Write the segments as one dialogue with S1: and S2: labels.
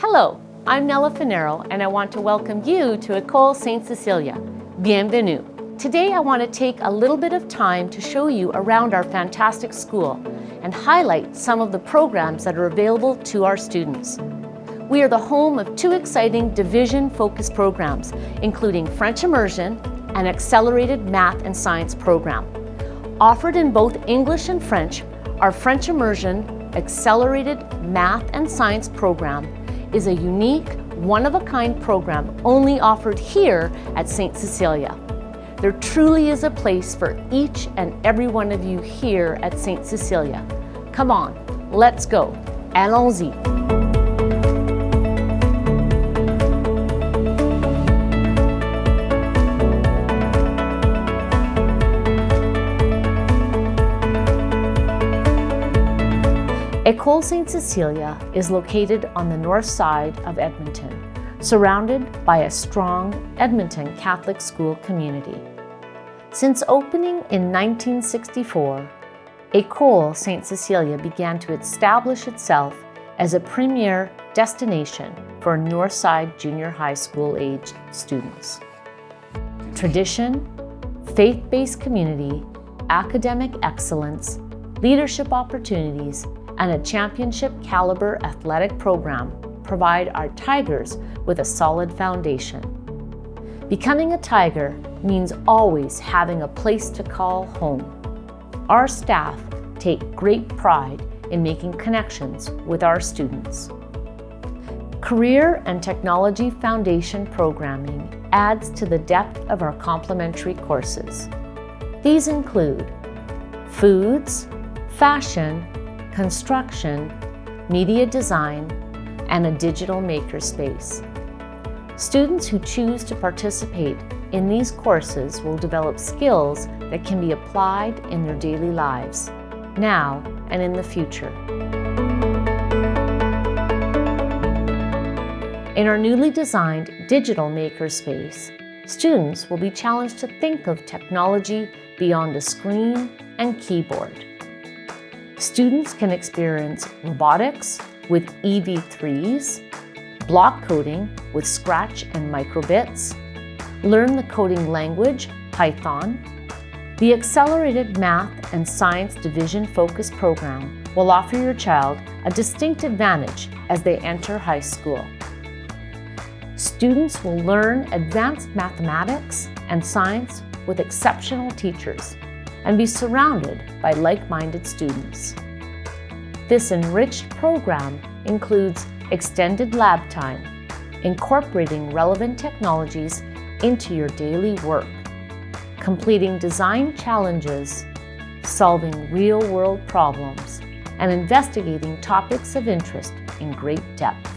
S1: Hello, I'm Nella Finero and I want to welcome you to École Sainte Cecilia. Bienvenue. Today I want to take a little bit of time to show you around our fantastic school and highlight some of the programs that are available to our students. We are the home of two exciting division-focused programs, including French Immersion and Accelerated Math and Science program. Offered in both English and French, our French Immersion Accelerated Math and Science program is a unique, one-of-a-kind program only offered here at Sainte Cecilia. There truly is a place for each and every one of you here at Sainte Cecilia. Come on, let's go. Allons-y. École Sainte Cecilia is located on the north side of Edmonton, surrounded by a strong Edmonton Catholic school community. Since opening in 1964, École Sainte Cecilia began to establish itself as a premier destination for Northside Junior High School aged students. Tradition, faith-based community, academic excellence, leadership opportunities, and a championship caliber athletic program provide our Tigers with a solid foundation. Becoming a Tiger means always having a place to call home. Our staff take great pride in making connections with our students. Career and Technology Foundation programming adds to the depth of our complementary courses. These include foods, fashion, construction, media design, and a digital makerspace. Students who choose to participate in these courses will develop skills that can be applied in their daily lives, now and in the future. In our newly designed digital makerspace, students will be challenged to think of technology beyond a screen and keyboard. Students can experience robotics with EV3s, block coding with Scratch and microbits, learn the coding language, Python. The Accelerated Math and Science Division-focused program will offer your child a distinct advantage as they enter high school. Students will learn advanced mathematics and science with exceptional teachers and be surrounded by like-minded students. This enriched program includes extended lab time, incorporating relevant technologies into your daily work, completing design challenges, solving real-world problems, and investigating topics of interest in great depth.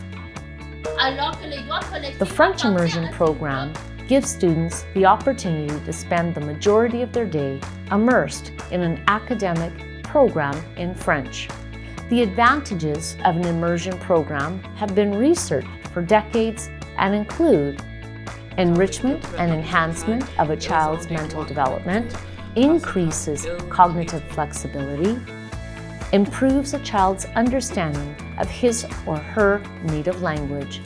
S1: The French Immersion program gives students the opportunity to spend the majority of their day immersed in an academic program in French. The advantages of an immersion program have been researched for decades and include enrichment and enhancement of a child's mental development, increases cognitive flexibility, improves a child's understanding of his or her native language.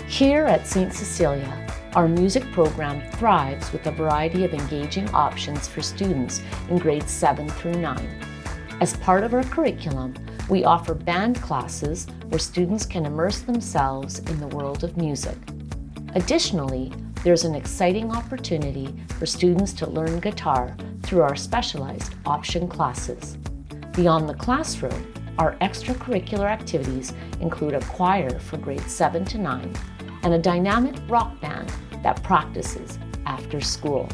S1: Here at Sainte Cecilia, our music program thrives with a variety of engaging options for students in grades 7 through 9. As part of our curriculum, we offer band classes where students can immerse themselves in the world of music. Additionally, there's an exciting opportunity for students to learn guitar through our specialized option classes. Beyond the classroom, our extracurricular activities include a choir for grades 7 to 9 and a dynamic rock band that practices after school.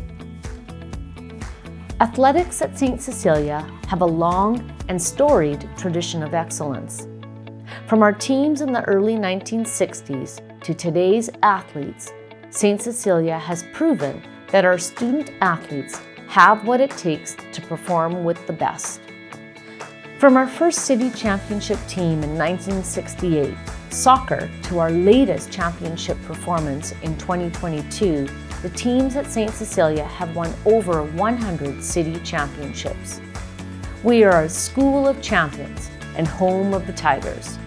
S1: Athletics at Sainte Cecilia have a long and storied tradition of excellence. From our teams in the early 1960s to today's athletes, Sainte Cecilia has proven that our student athletes have what it takes to perform with the best. From our first city championship team in 1968, soccer, to our latest championship performance in 2022, the teams at Sainte Cecilia have won over 100 city championships. We are a school of champions and home of the Tigers.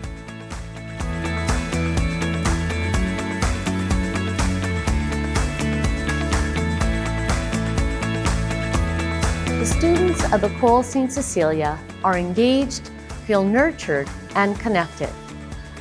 S1: of École St. Cecilia are engaged, feel nurtured, and connected.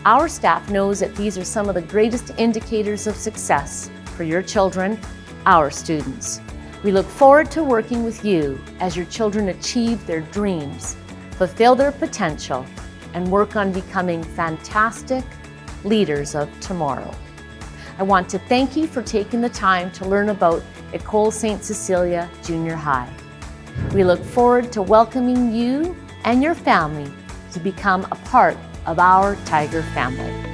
S1: Our staff knows that these are some of the greatest indicators of success for your children, our students. We look forward to working with you as your children achieve their dreams, fulfill their potential, and work on becoming fantastic leaders of tomorrow. I want to thank you for taking the time to learn about École St. Cecilia Junior High. We look forward to welcoming you and your family to become a part of our Tiger family.